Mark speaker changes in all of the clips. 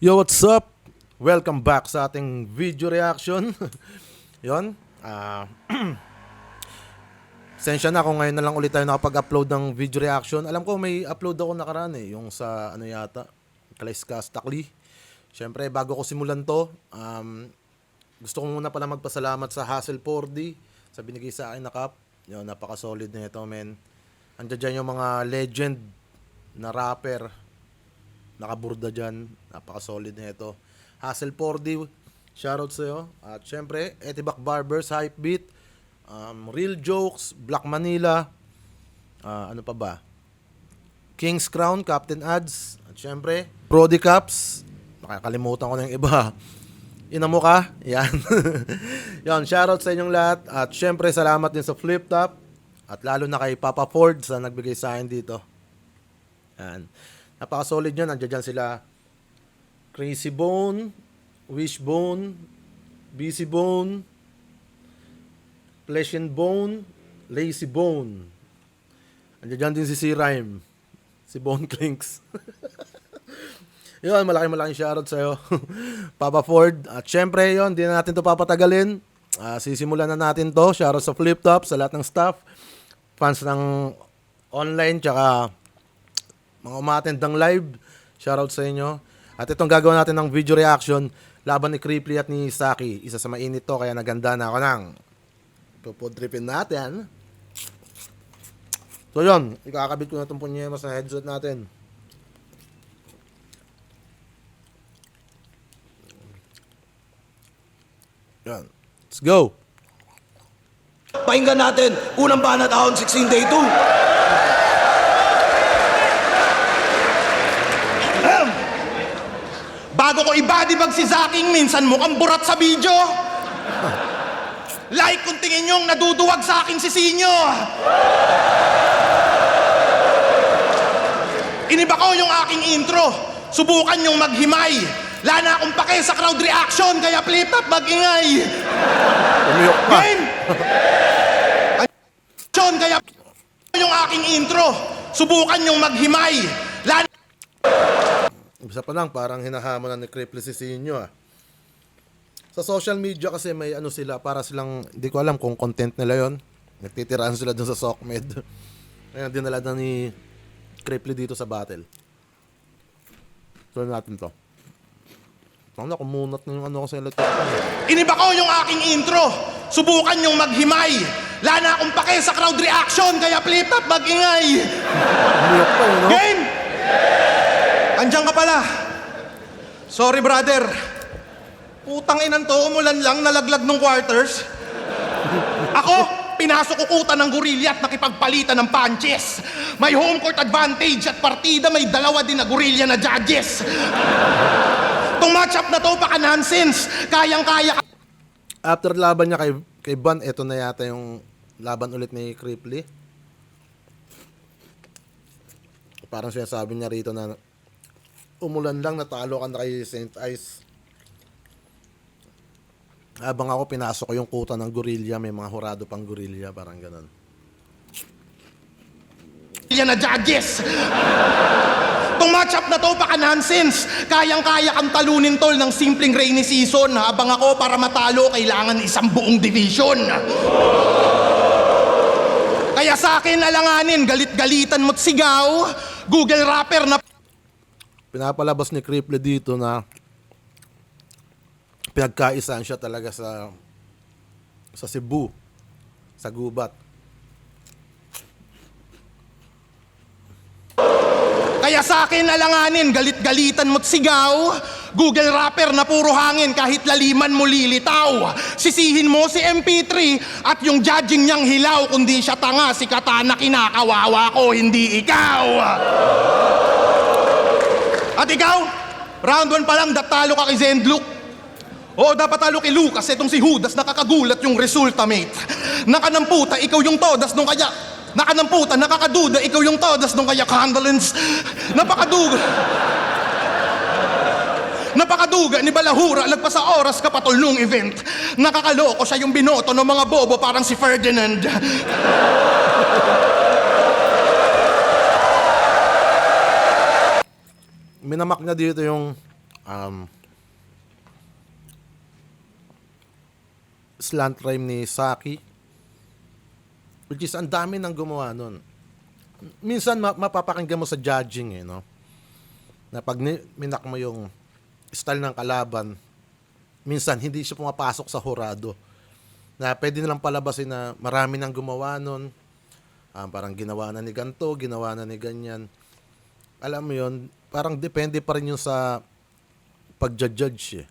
Speaker 1: Yo, what's up? Welcome back sa ating video reaction. Yon. Sensya na kung ngayon na lang ulit tayo nakapag-upload ng video reaction. Alam ko may upload ako nakaraan yung sa ano yata, Kalaiskastakli. Siyempre, bago ko simulan to, gusto ko muna pala magpasalamat sa Hassel 4D sa binigay sa akin na cup. Yun, napaka-solid na ito, men. Andiyan dyan yung mga legend na rapper. Nakaburda dyan. Napaka-solid na ito. Hassel 4D, shoutout sa'yo. At syempre, Etibac Barbers, Hypebeat, Real Jokes, Black Manila, ano pa ba? King's Crown, Captain Ads, at syempre, Brody Caps, nakakalimutan ko na yung iba. Ina mo ka? Yan. Yan, shoutout sa inyong lahat. At syempre, salamat din sa Flip Top. At lalo na kay Papa Ford sa nagbigay sa akin dito. Yan. Napaka-solid yun. Andiyan dyan sila Crazy Bone, Wishbone, Busy Bone, Flesh and Bone, Lazy Bone. Andiyan dyan din si C-Rhyme, si Bone Clinks. Yun, malaking shoutout sa'yo. Papa Ford. At syempre yun, di na natin to papatagalin. Sisimulan na natin to. Shoutout sa Flip Top, sa lahat ng staff, fans ng online, tsaka mga umattend ng live, shoutout sa inyo. At itong gagawin natin ng video reaction, laban ni Creeply at ni Saki. Isa sa mainit to, kaya naganda na ako ng pupudripin natin. So yun, ikakabit ko na itong punyema sa headset natin. Yan, let's go!
Speaker 2: Pakinggan natin, unang banat ahon, 16 day 2. Bago ko ibadibag si Zaking, minsan mukhang burat sa video. Like kung tingin nyong naduduwag sa aking sisinyo. Iniba ko yung aking intro. Subukan nyong maghimay. Wala na akong pake sa crowd reaction, kaya flip up, mag-ingay.
Speaker 1: Umiyok pa.
Speaker 2: Game! Kaya yung aking intro. Subukan nyong maghimay. Wala na
Speaker 1: Isa pa lang, parang hinahamon na ni Creeply si Sinyo Sa social media kasi may ano sila, para silang, hindi ko alam kung content nila yon. Nagtitiraan sila dun sa Sockmed. Kaya dinala na ni Creeply dito sa battle. Tuloy natin to. Ano, kumunat na yung ano ko sa electric.
Speaker 2: Iniba ko yung aking intro. Subukan nyong maghimay. Wala na akong pake sa crowd reaction, kaya flip up, mag-ingay.
Speaker 1: Umiyok pa no?
Speaker 2: Game! Andiyan ka pala. Sorry, brother. Putang inan to, umulan lang, nalaglag nung quarters. Ako, pinasok ko kuta ng gorilla at nakipagpalitan ng punches. May home court advantage at partida may dalawa din na gorilla na judges. Itong matchup na to, baka nonsense. Kayang-kaya ka.
Speaker 1: After laban niya kay Van, eto na yata yung laban ulit ni Creeply. Parang sinasabi niya rito na umulan lang, natalo ka na kay Saint Ice. Habang ako pinasok ko yung kuta ng gorilla, may mga hurado pang gorilla, parang ganun.
Speaker 2: Yan na judges. Itong matchup na to, baka nonsense. Kayang-kaya kang talunin tol ng simpleng rainy season. Habang ako, para matalo, kailangan isang buong division. Kaya sa akin, alanganin, galit-galitan mo't sigaw. Google rapper na
Speaker 1: Pinapalabas ni Creeply dito na pinagkaisaan siya talaga sa Cebu, sa gubat.
Speaker 2: Kaya sa akin, alanganin, galit-galitan mo't sigaw. Google rapper na puro hangin, kahit laliman mo lilitaw. Sisihin mo si MP3 at yung judging niyang hilaw. Kundi siya tanga, si Katana kinakawawa ko, hindi ikaw. At ikaw, round 1 pa lang, talo ka kay Zendluk. Oo, dapat talo kay Lucas, etong si Judas, nakakagulat yung resulta, mate. Nakanamputa, ikaw yung todas nung kaya. Nakanamputa, nakakaduda, ikaw yung todas nung kaya condolence. Napakaduga ni Balahura, lagpas sa oras kapatol nung event. Nakakaloko siya yung binoto ng mga bobo parang si Ferdinand.
Speaker 1: Minamak niya dito yung slant rhyme ni Saki, which is ang dami nang gumawa nun. Minsan mapapakinggan mo sa judging no? Na pag minak mo yung style ng kalaban, minsan hindi siya pumapasok sa hurado. Na pwede nilang palabasin na marami nang gumawa nun. Parang ginawa na ni ganto, ginawa na ni ganyan. Alam mo yun, parang depende pa rin yung sa pag-judge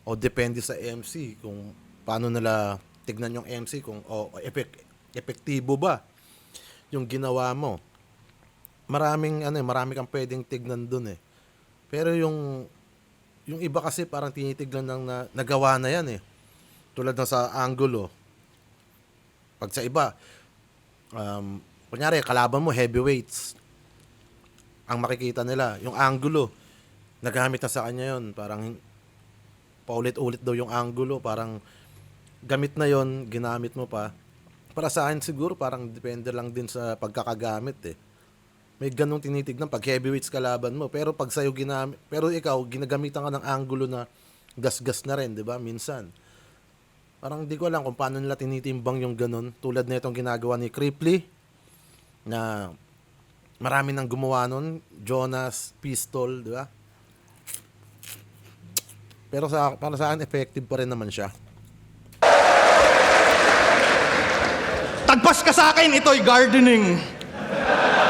Speaker 1: o depende sa MC kung paano nila tignan yung MC kung epektibo ba yung ginawa mo. Marami kang pwedeng tignan dun Pero yung iba kasi parang tinitignan lang na nagawa na yan Tulad na sa angulo. Pag sa iba, kunyari kalaban mo heavyweights. Ang makikita nila, yung angulo, nagamit na sa kanya yon. Parang paulit-ulit daw yung angulo. Parang gamit na yon, ginamit mo pa. Para sa akin siguro, parang depende lang din sa pagkakagamit May ganong tinitignan pag heavyweights kalaban mo. Pero pag sa'yo ginamit, pero ikaw, ginagamitan ka ng angulo na gas-gas na rin, di ba? Minsan. Parang di ko alam kung paano nila tinitimbang yung ganon. Tulad na itong ginagawa ni Cripply, na marami nang gumawa nun. Jonas, Pistol, di ba? Pero para sa akin, effective pa rin naman siya.
Speaker 2: Tagpas ka sa akin, ito'y gardening.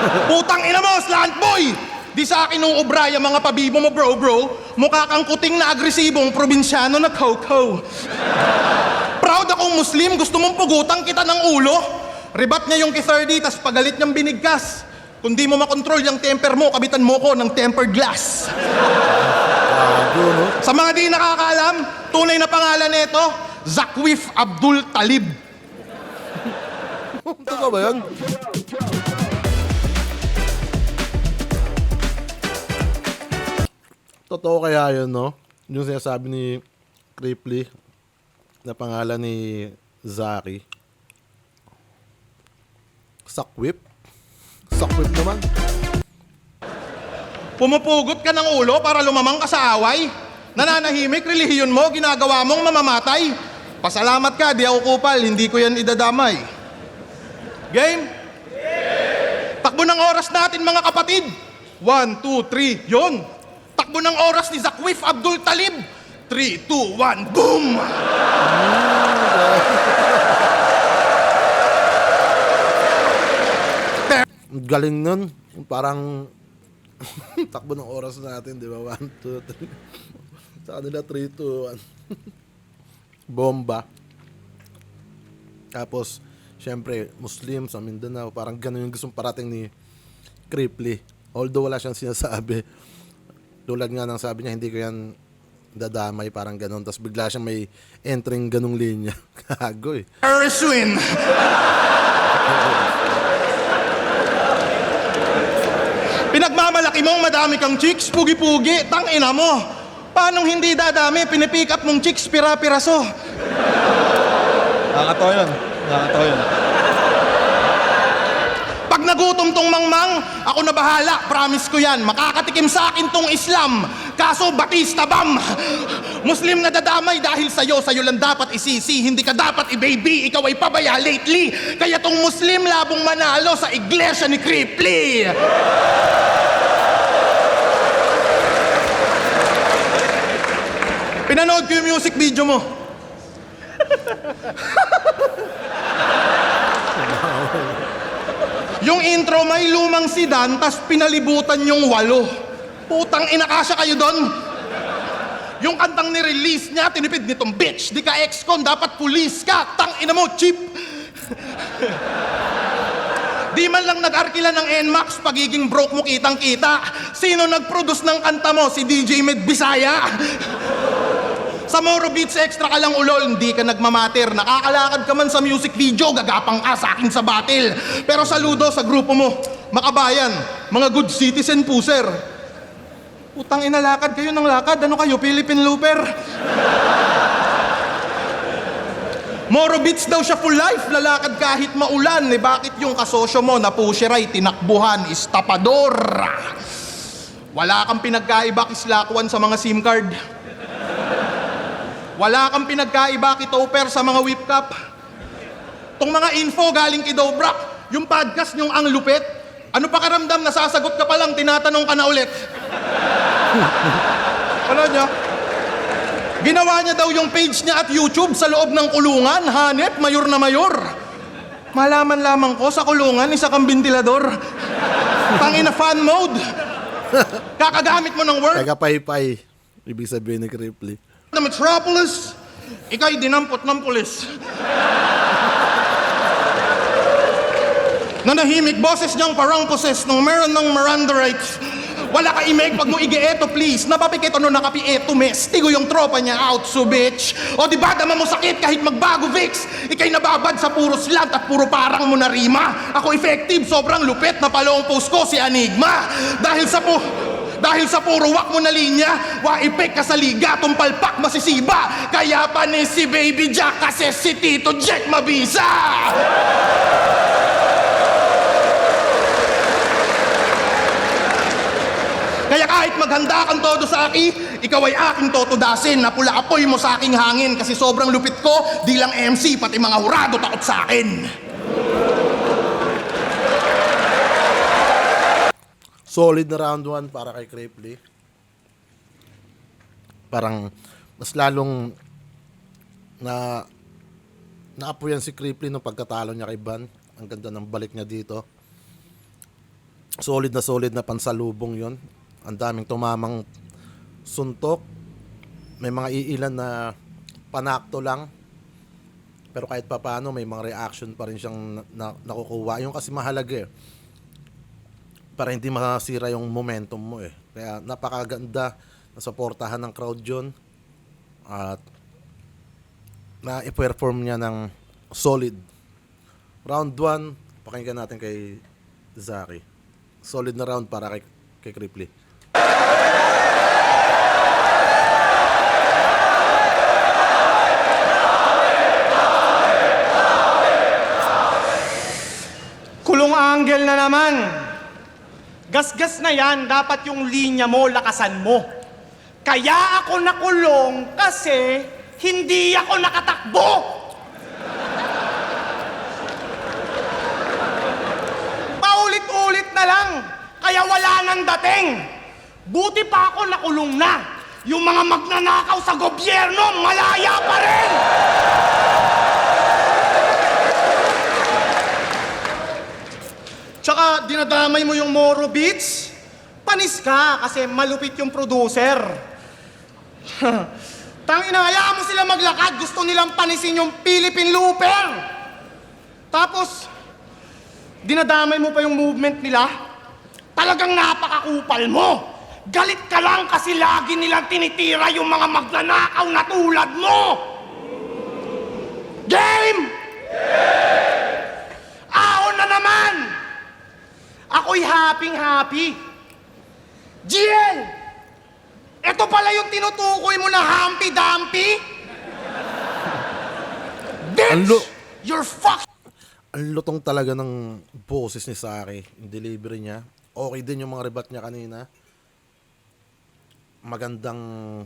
Speaker 2: Putang ina mo, slant boy! Di sa akin nung obraya mga pabibo mo, bro. Mukha kang kuting na agresibong probinsyano na Coco. Proud akong Muslim, gusto mong pugutang kita ng ulo? Ribat niya yung K30, tas pagalit niyang binigkas. Kung di mo makontrol yung temper mo, kabitan mo ko ng tempered glass. Sa mga di nakakaalam, tunay na pangalan nito, Zakwif Abdul Talib.
Speaker 1: Totoo ba yun? Totoo kaya yun, no? Yung sinasabi ni Cripply na pangalan ni Zaki. Sakwip? Sakwip naman.
Speaker 2: Pumupugot ka ng ulo para lumamang ka sa away? Nananahimik, relihiyon mo, ginagawa mong mamamatay? Pasalamat ka, di ako kupal, hindi ko yan idadamay. Game? Takbo ng oras natin mga kapatid. 1, 2, 3, yun. Takbo ng oras ni Zakwif Abdul Talib. 3, 2, 1, boom!
Speaker 1: Galing nun. Parang takbo ng oras natin, di ba? 1, 2, 3. Sa kanila 3, 2, 1. Bomba. Tapos, syempre, Muslim sa Mindanao. Parang ganun yung gustong parating ni Cripply. Although wala siyang sinasabi. Tulad nga ng sabi niya, hindi ko yan dadamay, parang ganun. Tapos bigla siyang may entering ganung linya. Kago
Speaker 2: Erswin! Pinagmamalaki mong madami kang chicks, pugi-pugi, tangina mo. Paanong hindi dadami, pinipick up mong chicks, pira-piraso.
Speaker 3: Nakakatawa yun.
Speaker 2: Pag nagutom tong mangmang, ako na bahala, promise ko yan. Makakatikim sa akin tong Islam. Kaso Batista Bam. Muslim na dadamay dahil sa'yo lang dapat isisi. Hindi ka dapat i-baby, ikaw ay pabaya lately. Kaya tong Muslim labong manalo sa iglesia ni Cripply. Pinanood ko yung music video mo. Yung intro may lumang sedan, tas pinalibutan yung 8. Putang inakasya kayo doon. Yung kantang ni-release niya, tinipid nitong bitch. Di ka ex-con, dapat pulis ka. Tang ina mo, cheap. Di man lang nag-arkila ng NMAX, pagiging broke mo kitang-kita. Sino nag-produce ng kanta mo? Si DJ Med Bisaya. Sa Moro Beats Extra ka lang ulol, hindi ka nagmamater. Nakakalakad ka man sa music video, gagapang ka sa akin sa battle. Pero saludo sa grupo mo, makabayan, mga good citizen po, sir. Utang inalakad kayo ng lakad, ano kayo, Philippine Looper? Moro Beats daw siya full life, lalakad kahit maulan. Bakit yung kasosyo mo na pusheray, tinakbuhan, istapador? Wala kang pinagkaiba kislakwan sa mga SIM card. Wala kang pinagkaiba kitoper sa mga whip cap. Tong mga info galing kay Dobrak, yung podcast nyong ang lupit, ano pa karamdam, nasasagot ka pa lang, tinatanong ka na ulit. Ano niya? Ginawa niya daw yung page niya at YouTube sa loob ng kulungan, hanep, mayor na mayor. Malaman lamang ko sa kulungan, isa kang bentilador. Tangina fan mode. Kakagamit mo ng word.
Speaker 1: Taga paypay. Ibig sabihin ni Cripply.
Speaker 2: The Metropolis, ikay dinampot ng pulis. Nanahimik boses niyang parang poses nung meron ng Miranda rights. Wala ka imeg pag mo igieto please. Napapikit ano nakapieto mes. Tigo yung tropa niya out so bitch. O di ba dama mo sakit kahit magbago Vicks. Ikay nababad sa puro slant at puro parang mo na rima. Ako effective, sobrang lupit na palong post ko si Enigma. Dahil sa puro wak mo na linya, waipek ka sa liga, tumpalpak masisiba. Kaya pa ni si Baby Jack kasi si Tito Jack mabisa. Kaya kahit maghanda kang todo sa akin, ikaw ay aking totodasin na pula apoy mo sa aking hangin kasi sobrang lupit ko, di lang MC, pati mga hurado takot sa akin.
Speaker 1: Solid na round 1 para kay Cripply. Parang mas lalong naapoyan si Cripply nung pagkatalo niya kay Van. Ang ganda ng balik niya dito. Solid na pansalubong yon. Ang daming tumamang suntok. May mga iilan na panakto lang. Pero kahit papaano may mga reaction pa rin siyang nakukuha. Yung kasi mahalaga para hindi masira yung momentum mo Kaya napakaganda na suportahan ng crowd yun. At na-perform niya ng solid. Round 1, pakinggan natin kay Zaki. Solid na round para kay Cripply.
Speaker 3: Kulong angle na naman. Gasgas na yan, dapat yung linya mo, lakasan mo. Kaya ako nakulong kasi hindi ako nakatakbo. Paulit-ulit na lang, kaya wala nang dating. Buti pa ako nakulong na. Yung mga magnanakaw sa gobyerno, malaya pa rin. Tsaka dinadamay mo yung Moro Beats, panis ka kasi malupit yung producer. Tangina, hayaan mo sila maglakad, gusto nilang panisin yung Philippine Looper. Tapos, dinadamay mo pa yung movement nila, talagang napakakupal mo. Galit ka lang kasi lagi nilang tinitira yung mga magnanakaw na tulad mo. Game! Ahon na naman! Ako'y happy. GL! Ito pala yung tinutukoy mo na Humpty-Dumpty? Bitch! You're fucking...
Speaker 1: Ang lutong talaga ng boses ni Saki. Yung delivery niya. Okay din yung mga rebat niya kanina. Magandang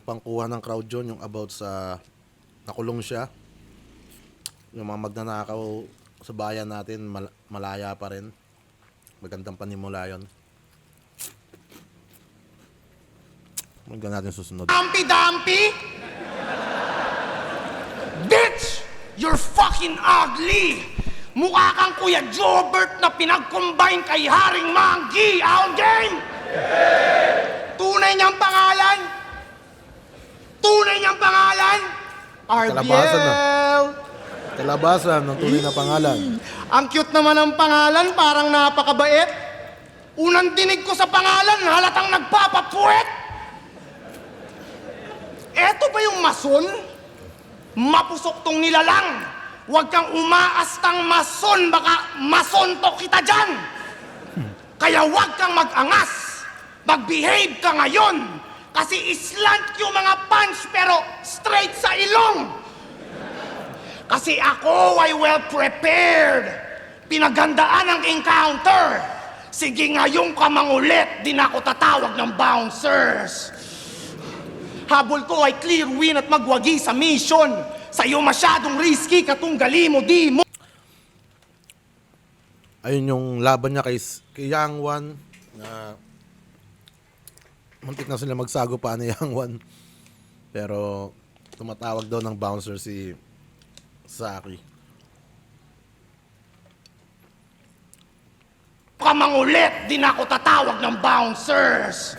Speaker 1: pangkuha ng crowd yun. Yung about sa nakulong siya. Yung mga magnanakaw sa bayan natin, malaya pa rin. Magandang panimula yun. Maganda natin susunod.
Speaker 3: Humpty-Dumpty? Bitch! You're fucking ugly! Mukha kang Kuya Jobert na pinag-combine kay Haring Manggi! Ahon game! Tunay niyang pangalan?
Speaker 1: Kalabasan na.
Speaker 3: RBL!
Speaker 1: Kalabasan ng tunay na pangalan.
Speaker 3: Ang cute naman ng pangalan, parang napakabait. Unang dinig ko sa pangalan, halatang nagpapapuwet. Eto ba yung mason? Mapusok tong nilalang. Huwag kang umaastang mason, baka masontok kita dyan. Kaya huwag kang mag-angas. Mag-behave ka ngayon. Kasi islant yung mga punch pero straight sa ilong. Kasi ako ay well prepared. Pinagandaan ang encounter. Sige ngayong ka mangulit, di na ako tatawag ng bouncers. Habol ko ay clear win at magwagi sa mission. Sa'yo masyadong risky, katunggali mo, di mo.
Speaker 1: Ayun yung laban niya kay Yang Wan na muntik na sila magsago pa ni Yang Wan. Pero tumatawag daw ng bouncer si Saki.
Speaker 3: Ka mangulit, di na ako tatawag ng bouncers.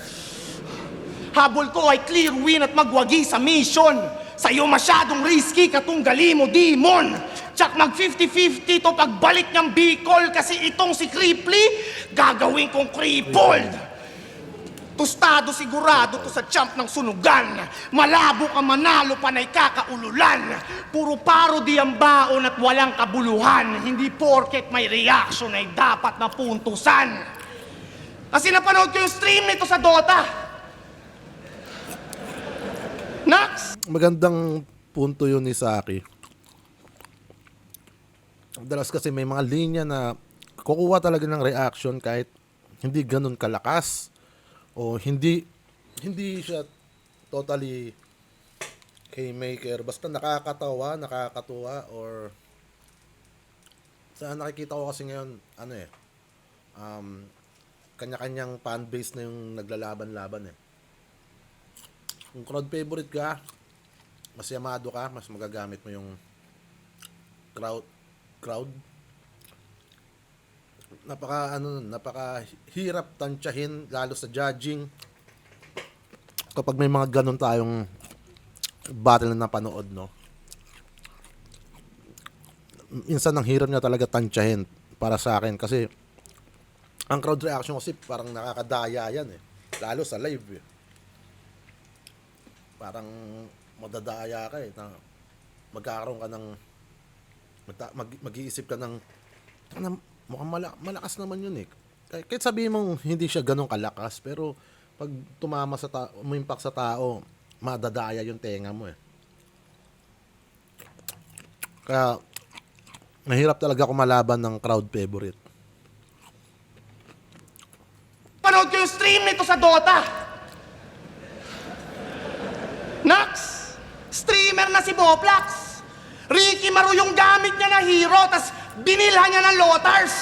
Speaker 3: Habol ko ay clear win at magwagi sa mission. Sa'yo masyadong risky, katunggali mo, demon. Tsak mag 50-50 to pagbalik ng Bicol kasi itong si Cripply, gagawin kong crippled. Tostado sigurado to sa champ ng sunugan. Malabo ka manalo panay kakaululan. Puro parody ang baon at walang kabuluhan. Hindi porket may reaction ay dapat napuntusan. Kasi napanood ko yung stream nito sa Dota. Nax!
Speaker 1: Magandang punto yun ni Saki. Dalas kasi may mga linya na kukuha talaga ng reaction kahit hindi ganun kalakas o hindi siya totally haymaker. Basta nakakatawa, nakakatuwa, or sa nakikita ko kasi ngayon, kanya-kanyang fan base na yung naglalaban-laban eh. Kung crowd favorite ka, mas yamado ka, mas magagamit mo yung crowd. Napaka hirap tansyahin lalo sa judging. Kapag may mga ganun tayong battle na napanood, no. Minsan ang hirap niya talaga tansyahin para sa akin kasi ang crowd reaction kasi parang nakakadaya yan eh. Lalo sa live eh. Parang madadaya ka eh. Magkakaroon ka ng mag-iisip ka ng mukhang malakas naman yun eh. Kahit sabihin mong hindi siya ganun kalakas, pero pag tumama umimpak sa tao, madadaya yung tenga mo eh. Kaya mahirap talaga kumalaban ng crowd favorite.
Speaker 3: Panood ko yung stream nito sa Dota. Nax! Streamer na si Boplax. Ricky Maru yung gamit niya na hero, tas binilhan niya ng Lotars.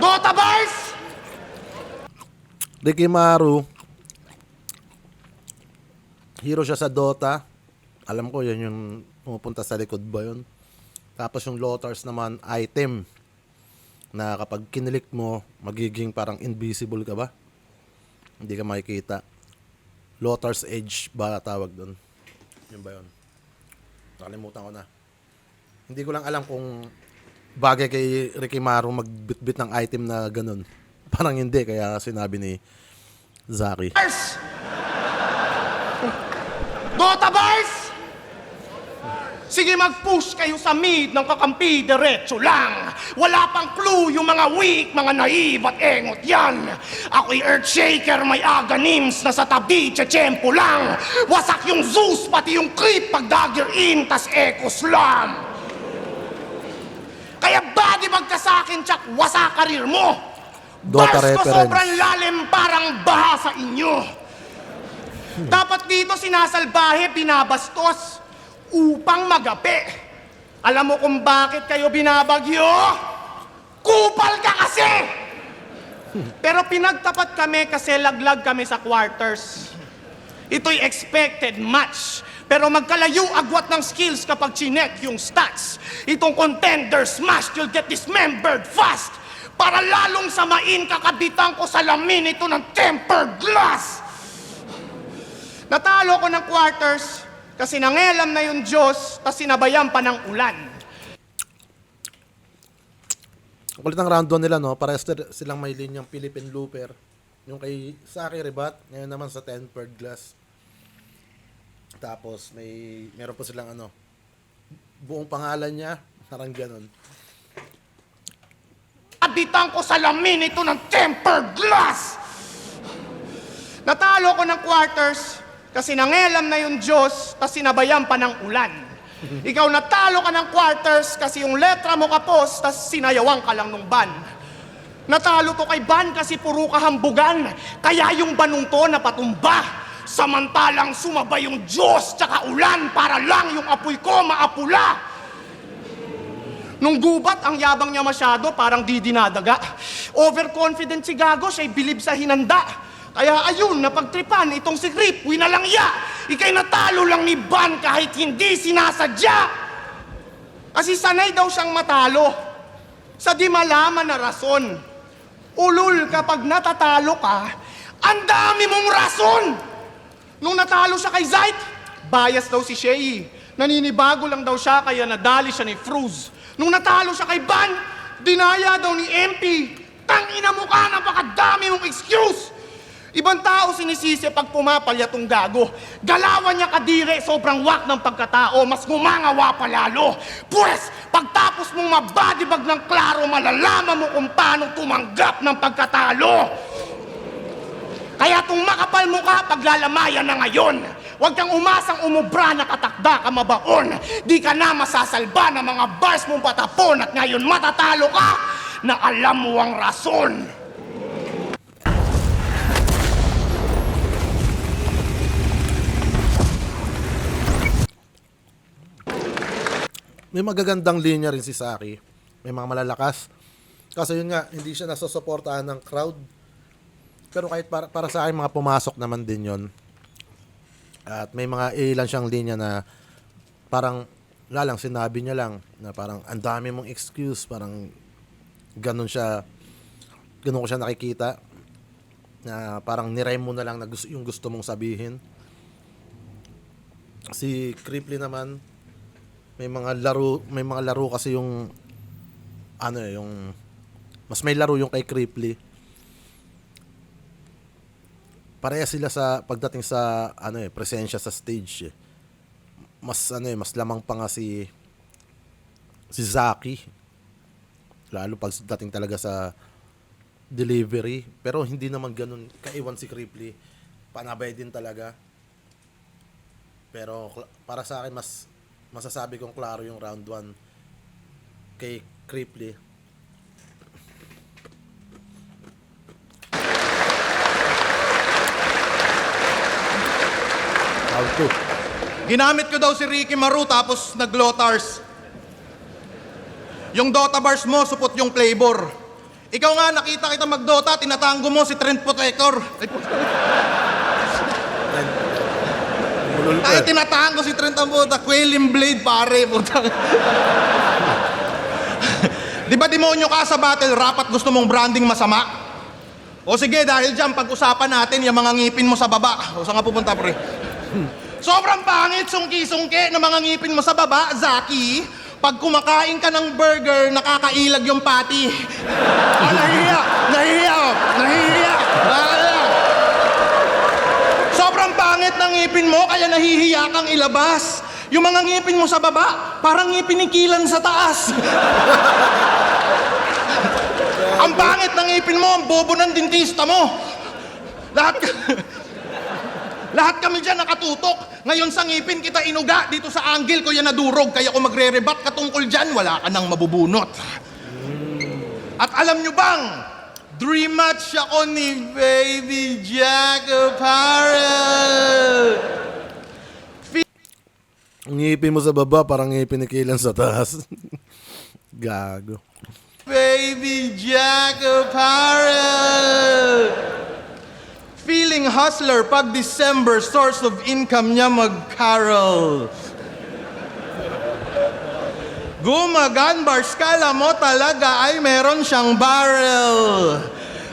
Speaker 3: Dota bars!
Speaker 1: Ricky Maru, hero siya sa Dota. Alam ko yun yung pumupunta sa likod ba yun. Tapos yung Lotars naman, item. Na kapag kinilik mo, magiging parang invisible ka ba? Hindi ka makikita. Lotar's Edge ba tawag doon? Yun ba yun? Nakalimutan ko na. Hindi ko lang alam kung bagay kay Ricky Maru magbitbit ng item na ganun. Parang hindi, kaya sinabi ni Zaki.
Speaker 3: Bars! Dota bars! Sige, mag-push kayo sa mid ng kakampi, diretso lang. Wala pang clue yung mga weak, mga naive at engot yan. Ako'y Earthshaker, may agonims na sa tabi, tsetsempo lang. Wasak yung Zeus, pati yung creep pag dagger in, tas echo slam. Kaya body bag ka sa akin, tsak, wasak karir mo.
Speaker 1: Dota
Speaker 3: Bars ko
Speaker 1: reference.
Speaker 3: sobrang lalim, parang baha sa inyo. Dapat dito sinasalbahe, binabastos upang magapi. Alam mo kung bakit kayo binabagyo? Kupal ka kasi! Pero pinagtapat kami kasi laglag kami sa quarters. Ito'y expected match. Pero magkalayo agwat ng skills kapag chinek yung stats. Itong contender smash, you'll get dismembered fast. Para lalong samain kakabitan ko sa lamin ito ng tempered glass. Natalo ko ng quarters kasi nangelam na yung Diyos, tas sinabayan pa ng ulan.
Speaker 1: Kulit ang round 1 nila, no? Parehas silang may linyang Philippine Looper. Yung kay Saki Rebat, ngayon naman sa tempered glass. Tapos meron po silang buong pangalan niya, parang ganun.
Speaker 3: Kabitan ko sa lamin ito ng tempered glass. Natalo ko ng quarters kasi nangelam na yung Diyos, tas sinabayan pa ng ulan. Ikaw natalo ka ng quarters kasi yung letra mo kapos, tas sinayawan ka lang nung ban. Natalo to kay ban kasi puro kahambugan, kaya yung banong to napatumba. Samantalang sumabay yung Diyos tsaka ulan para lang yung apoy ko maapula. Nung gubat, ang yabang niya masyado, parang di dinadaga. Overconfident si Gago, siya'y bilib sa hinanda. Kaya ayun, napagtripan itong si Grip, winalangya. Ika'y natalo lang ni Ban kahit hindi sinasadya. Kasi sanay daw siyang matalo sa di malaman na rason. Ulul, kapag natatalo ka, ang dami mong rason. Nung natalo siya kay Zayt, bias daw si Shay. Naninibago lang daw siya kaya nadali siya ni Fruz. Nung natalo siya kay Ban, dinaya daw ni MP. Tangina mo ka, napakadami mong excuse. Ibang tao sinisisi pag pumapalya tong Gago. Galawan niya kadire, sobrang wak ng pagkatao, mas ngumangawa pa lalo. Pwes, pagtapos mong mabadibag ng klaro, malalaman mo kung paano tumanggap ng pagkatalo. Kaya tong makapal mo ka, paglalamayan na ngayon. Huwag kang umasang umubra na katakda ka mabaon. Di ka na masasalba ng mga bars mong patapon at ngayon matatalo ka na alam mo ang rason.
Speaker 1: May magagandang linya rin si Saki. May mga malalakas. Kasi yun nga, hindi siya nasusuportahan ng crowd. Pero kahit para sa akin, mga pumasok naman din yon. At may mga ilan siyang linya na parang lalang sinabi niya lang na parang ang dami mong excuse, parang ganun ko siya nakikita na parang nirem mo na lang na yung gusto mong sabihin. Si Cripply naman, may mga laro kasi yung yung mas may laro yung kay Cripply. Pareha sila sa pagdating sa presensya sa stage. Mas lamang pa nga si Zaki. Lalo pagdating talaga sa delivery, pero hindi naman ganun kaiwan si Cripply. Panabay din talaga. Pero para sa akin mas masasabi kong klaro yung round 1 kay Cripply. Round 2.
Speaker 2: Ginamit ko daw si Ricky Maru tapos nag-Lotars. Yung Dota bars mo, supot yung flavor. Ikaw nga, nakita kita mag-Dota, tinatango mo si Trent Protector.
Speaker 1: Bulol
Speaker 2: Ay,
Speaker 1: ka.
Speaker 2: tinatango si Trent ang puta. Quelling Blade, pare, puta. Di ba demonyo ka sa battle rap at gusto mong branding masama? O sige, dahil dyan, pag-usapan natin yung mga ngipin mo sa baba. O saan nga pupunta, pre? Sobrang pangit, sungki-sungki ng mga ngipin mo sa baba, Zaki. Pag kumakain ka ng burger, nakakailag yung patty. Nahihiya. Sobrang pangit ng ngipin mo, kaya nahihiya kang ilabas. Yung mga ngipin mo sa baba, parang ngipin ni Kilan sa taas. Ang pangit ng ngipin mo, ang bobo ng dentista mo. Lahat kami dyan nakatutok. Ngayon sa ngipin kita inuga. Dito sa angle ko yan nadurog. Kaya kung magre-rebat ka tungkol dyan, wala ka nang mabubunot. At alam nyo bang, dream match ako ni Baby Jack Apparel.
Speaker 1: Ang ngipin mo sa baba, parang ngipin ni Kilan sa taas. Gago.
Speaker 2: Baby Jack Apparel. Feeling hustler pag December, source of income niya mag-carol. Gumaganbars, kala mo talaga ay meron siyang barrel.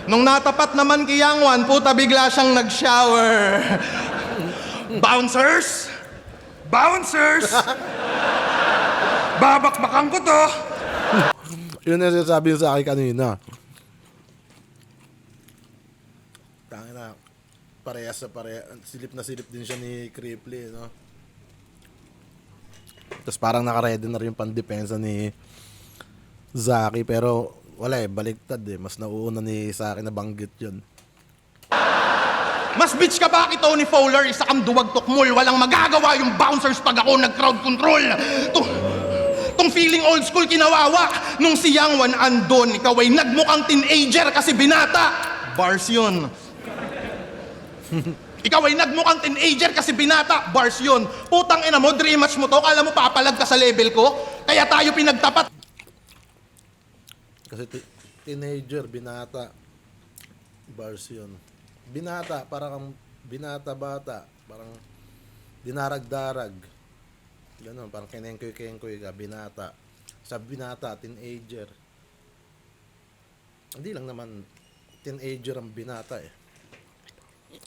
Speaker 2: Nung natapat naman kay Yangwan, puta bigla siyang nag-shower. Bouncers! Bouncers! Babakbakan ko to!
Speaker 1: Yun ang sinasabi sa akin kanina. Tangina, parehas. Silip na silip din siya ni Cripply, no? Tapos parang naka-ready na rin yung pandepensa ni Zaki, pero wala baliktad Mas nauuna ni Zaki na banggit yun.
Speaker 2: Mas bitch ka ba kay Tony Fowler? Isa kang duwag tukmol. Walang magagawa yung bouncers pag ako nag-crowd control. Tong feeling old school kinawawa. Nung si Yang Wan andon, ikaw ay nagmukhang teenager kasi binata. Bars yun. Ikaw ay nagmukhang teenager kasi binata. Bars yun. Putang ina mo, dream match mo to. Kala mo papalag ka sa level ko? Kaya tayo pinagtapat.
Speaker 1: Kasi teenager, binata. Bars yun. Binata, parang binata-bata. Parang dinarag-darag. Ganon, parang kinengkoy-kengkoy ka, binata. Sa binata, teenager. Hindi lang naman teenager ang binata eh.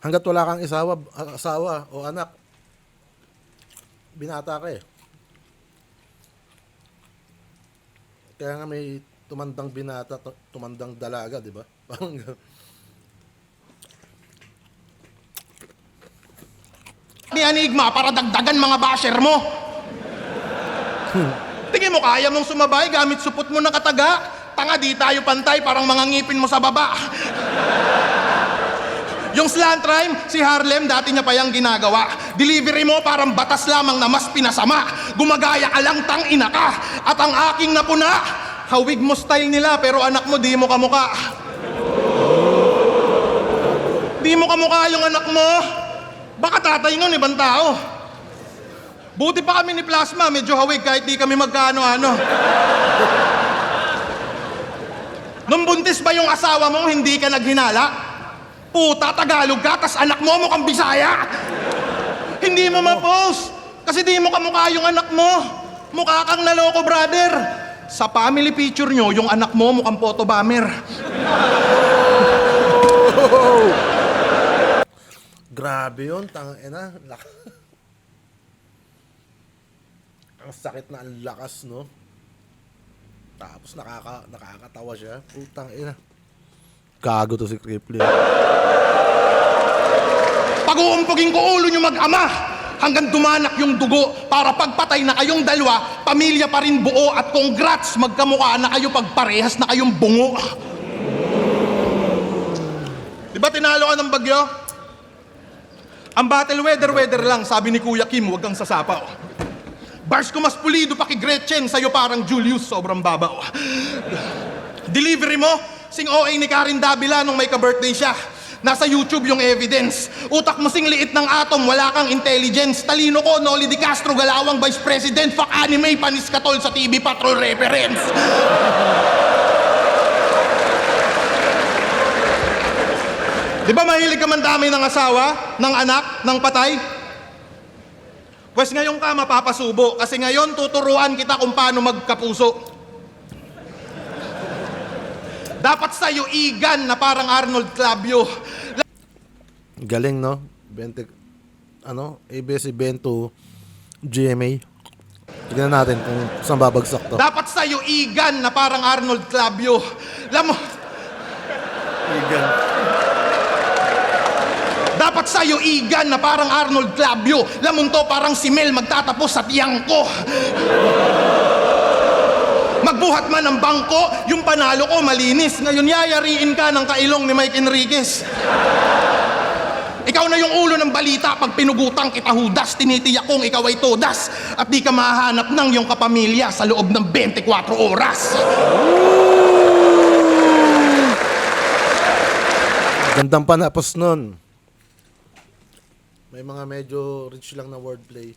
Speaker 1: Hanggat wala kang asawa o anak, binata ka eh. Kaya nga may tumandang binata, tumandang dalaga, di ba? Parang
Speaker 2: Ni Enigma para dagdagan mga basher mo. Tingin mo kaya mong sumabay gamit supot mo ng kataga? Tanga, di tayo pantay, parang mga ngipin mo sa baba. Yung slant rhyme, si Harlem dati niya pa yung ginagawa. Delivery mo parang batas lamang na mas pinasama. Gumagaya ka lang, tang ina ka. At ang aking napuna, hawig mo style nila pero anak mo di mo kamuka. Di mo kamuka yung anak mo. Baka tatay nun, ibang tao. Buti pa kami ni Plasma, medyo hawig kahit di kami magkaano-ano. Nung buntis ba yung asawa mo, hindi ka naghinala? Puta, Tagalog ka, tas anak mo mukhang Bisaya. Hindi mo ma-post, kasi di mo kamukha yung anak mo. Mukha kang naloko, brother. Sa family picture nyo, yung anak mo mukhang photo bomber.
Speaker 1: grabe yun, tangina. Ang sakit na ang lakas, no? Tapos nakakatawa siya. Putang ina. Gago to si Cripply.
Speaker 2: Pag-uumpugin ko ulo nyo mag-ama hanggang dumanak yung dugo para pagpatay na kayong dalawa, pamilya pa rin buo at congrats, magkamukha na kayo pagparehas na kayong bungo. Di ba tinalo ka ng bagyo? Ang battle weather lang, sabi ni Kuya Kim, huwag kang sasapaw. Bars ko mas pulido pa kay Gretchen, sa'yo parang Julius, sobrang babaw. Delivery mo, sing OA ni Karen Davila nung may ka-birthday siya. Nasa YouTube yung evidence. Utak mo sing liit ng atom, wala kang intelligence. Talino ko, Noli Di Castro, galawang vice president. Fuck anime, panis katol sa TV Patrol reference. Di ba mahilig ka man dami ng asawa, ng anak, ng patay? Pwes ngayon ka mapapasubo kasi ngayon tuturuan kita kung paano magkapuso. Dapat sa'yo igan na parang Arnold Clavio.
Speaker 1: Galing, no? 20, ABS-CBN to GMA. Tignan natin kung saan babagsak to.
Speaker 2: Dapat sa'yo igan na parang Arnold Clavio. Alam mo,
Speaker 1: Igan.
Speaker 2: dapat sa'yo igan na parang Arnold Clavio. Lamon to parang si Mel magtatapos sa tiyang ko. Magbuhat man ng bangko, yung panalo ko malinis. Ngayon yayariin ka ng kailong ni Mike Enriquez. Ikaw na yung ulo ng balita pag pinugutang kita hudas, tinitiyak kong ikaw ay todas at di ka mahanap ng yung kapamilya sa loob ng 24 oras.
Speaker 1: Gandang panapos nun. May mga medyo rich lang na wordplay.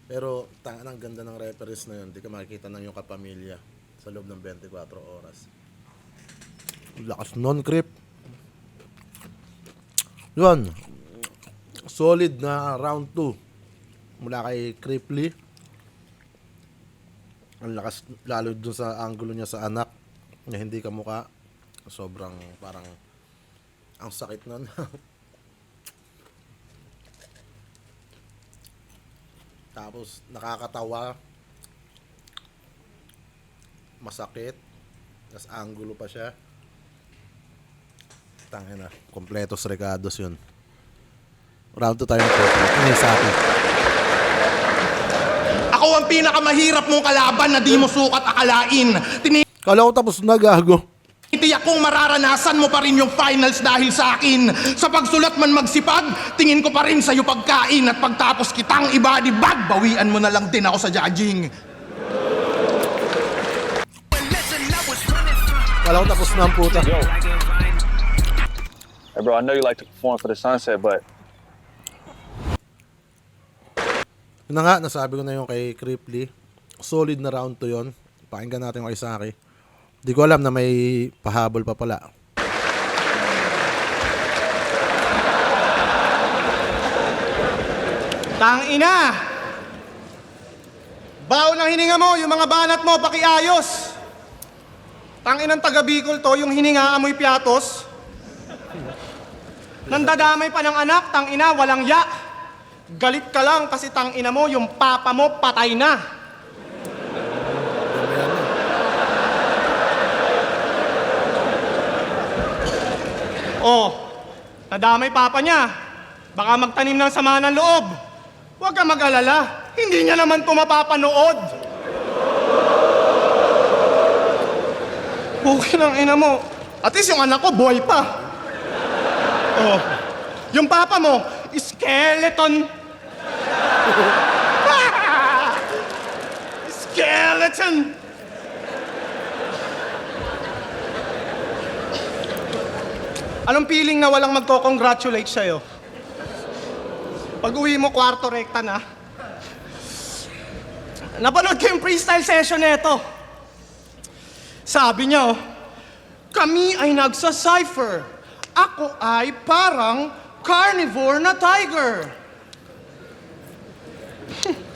Speaker 1: Pero tangan ang ganda ng reference na yun. Di ka makikita ng yung kapamilya sa loob ng 24 oras. Lakas nun, Crip. Yun. Solid na round 2. Mula kay Cripply. Ang lakas, lalo dun sa angulo niya sa anak na hindi kamukha. Sobrang parang ang sakit nun. Tapos nakakatawa, masakit, tas angulo pa siya. Tangina, kompletos recados yun. Round 2 tayo ng photo. Ano yung sa akin?
Speaker 2: Ako ang pinakamahirap mong kalaban na di mo sukat akalain.
Speaker 1: Kala ko tapos na, gago.
Speaker 2: Tinitiyak kong mararanasan mo pa rin yung finals dahil sa akin. Sa pagsulat man magsipag, tingin ko pa rin sa'yo pagkain. At pagtapos kitang i-body bag, bawian mo na lang din ako sa judging.
Speaker 1: Kala ko tapos na ang puta.
Speaker 4: Yo. Hey bro, I know you like to perform for the sunset, but
Speaker 1: Yun na nga, nasabi ko na yung kay Cripply. Solid na round to yon. Pakinggan natin yung kay Saki. Di ko alam na may pahabol pa pala.
Speaker 3: Tangina! Baon ng hininga mo, yung mga banat mo, pakiayos. Tanginang taga Bicol to, yung hininga amoy piatos. Nandadamay pa ng anak, tangina, walang ya. Galit ka lang kasi tangina mo, yung papa mo patay na. Oh, nadamay papa niya. Baka magtanim ng sama ng loob. Huwag ka mag-alala, hindi niya naman ito mapapanood. Okay lang, ina mo. At least yung anak ko, boy pa. Oh, yung papa mo, skeleton. Skeleton. Anong feeling na walang magko-congratulate sa'yo? Pag uwi mo, kwarto rekta na. Napanood ko yung freestyle session nito. Sabi niya, oh, kami ay nagsa-cypher. Ako ay parang carnivore na tiger.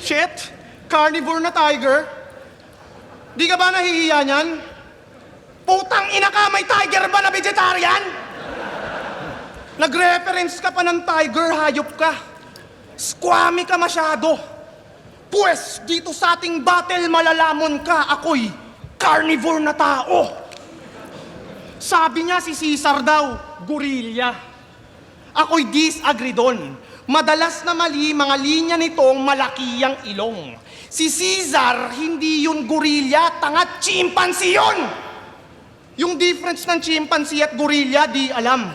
Speaker 3: Shit, carnivore na tiger? Di ka ba nahihiya niyan? Putang ina ka, may tiger ba na vegetarian? Nag-reference ka pa ng tiger, hayop ka. Squammy ka masyado. Pwes, dito sa ating battle malalamon ka, ako'y carnivore na tao. Sabi niya si Caesar daw, gorilla. Ako'y disagree doon. Madalas na mali mga linya nitong malakiyang ilong. Si Caesar, hindi yun gorilla, tanga chimpanzee yun! Yung difference ng chimpanzee at gorilla, di alam.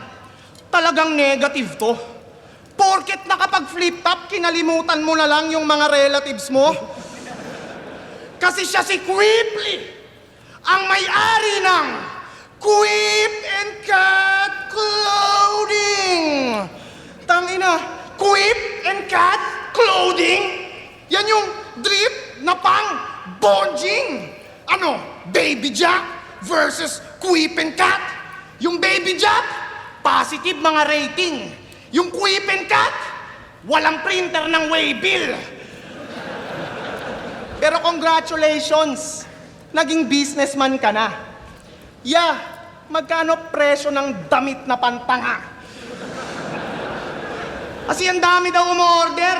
Speaker 3: Talagang negative to. Porket nakapag-flip top, kinalimutan mo na lang yung mga relatives mo. Kasi siya si Cripply, ang may-ari ng Quip and Cat Clothing. Tangina, Quip and Cat Clothing? Yan yung drip na pang bonjing. Ano, Baby Jack versus Quip and Cat? Yung Baby Jack, positive mga rating. Yung Quip and Cat, walang printer ng waybill. Pero congratulations, naging businessman ka na. Yeah, magkano presyo ng damit na pantanga? Kasi ang dami daw umorder.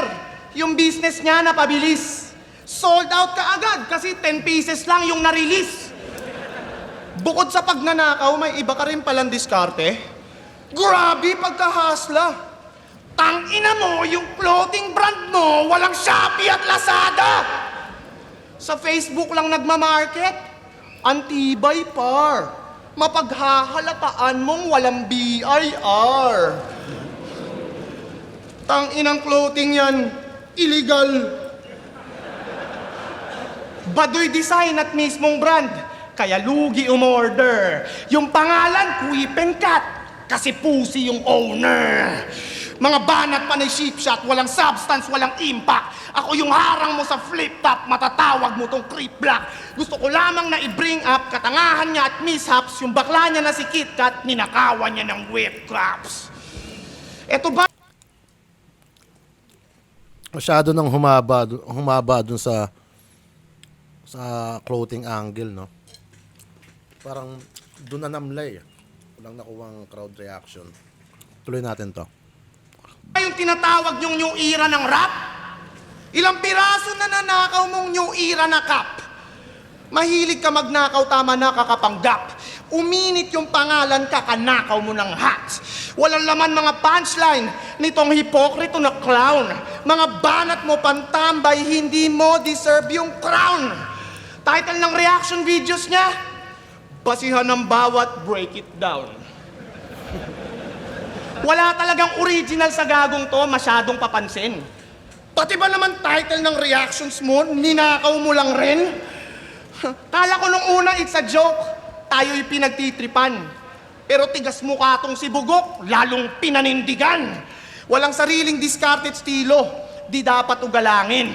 Speaker 3: Yung business niya napabilis. Sold out ka agad kasi 10 pieces lang yung na-release. Bukod sa pagnanakaw, may iba ka rin palang diskarte. Grabe pagkahasla. Tangina mo, yung clothing brand mo, walang Shopee at Lazada. Sa Facebook lang nagmamarket. Antibay par. Mapaghahalataan mong walang BIR. Tanginang clothing yan, illegal. Baduy design at mismong brand, kaya lugi umorder. Yung pangalan, Quip and Cat, kasi pusi yung owner. Mga banat pa na ship shot, walang substance, walang impact. Ako yung harang mo sa flip top, matatawag mo tong creep black. Gusto ko lamang na i-bring up katangahan niya at mishaps, yung bakla niya na si Kit Kat, ninakawan niya ng whip craps. Eto ba?
Speaker 1: Masyado nang humaba dun sa clothing angle, no? Parang dun na namlay. Walang nakuwang crowd reaction. Tuloy natin to.
Speaker 3: Yung tinatawag yung new era ng rap? Ilang piraso na nanakaw mong new era na cup? Mahilig ka magnakaw, tama na kakapanggap. Uminit yung pangalan, kakanakaw mo ng hat. Walang laman mga punchline nitong hipokrito na clown. Mga banat mo pantambay, hindi mo deserve yung crown. Title ng reaction videos niya, basihan ng bawat break it down. Wala talagang original sa gagong to, masyadong papansin. Pati ba naman title ng reactions mo, ninakaw mo lang rin? Kala ko nung una it's a joke, tayo'y pinagtitripan. Pero tigas mukha tong si Bugok, lalong pinanindigan. Walang sariling discarded estilo, di dapat ugalangin.